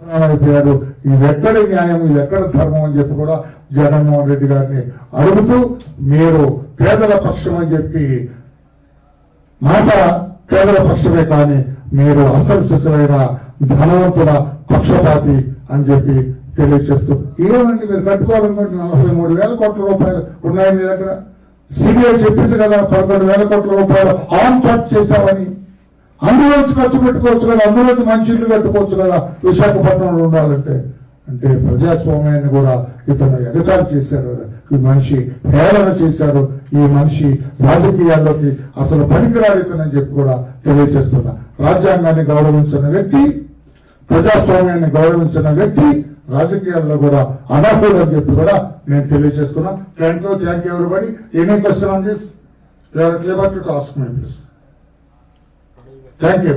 అయిపోయారు. ఇది ఎక్కడ న్యాయం, ఇది ఎక్కడ ధర్మం అని చెప్పి కూడా జగన్మోహన్ రెడ్డి గారిని అడుగుతూ, మీరు పేదల పక్షం అని చెప్పి మాట పేదల పక్షమే కానీ మీరు అసలు శిశువైన ధనవంతుల పక్షపాతి అని చెప్పి తెలియజేస్తూ, ఏమండి మీరు కట్టుకోవాలనుకుంటే 43,000 కోట్ల రూపాయలు ఉన్నాయి మీ దగ్గర. సిబిఐ చెప్పింది కదా 11,000 కోట్ల రూపాయలు ఆన్ చాట్ చేశామని. అందులోంచి ఖర్చు పెట్టుకోవచ్చు కదా, అందులోంచి మంచి ఇల్లు కట్టుకోవచ్చు కదా విశాఖపట్నంలో ఉండాలంటే. అంటే ప్రజాస్వామ్యాన్ని కూడా ఇతను ఎగతాళి చేశారు. ఈ మనిషి హేళన చేశారు. ఈ మనిషి రాజకీయాల్లోకి అసలు పనికిరాడు ఇతనని చెప్పి కూడా తెలియజేస్తున్నా. రాజ్యాంగాన్ని గౌరవించిన వ్యక్తి, ప్రజాస్వామ్యాన్ని గౌరవించిన వ్యక్తి రాజకీయాల్లో కూడా అనర్హుడు అని చెప్పి కూడా నేను తెలియజేస్తున్నా. Thank you everybody. Any question on this? You are at liberty to ask me please. Thank you.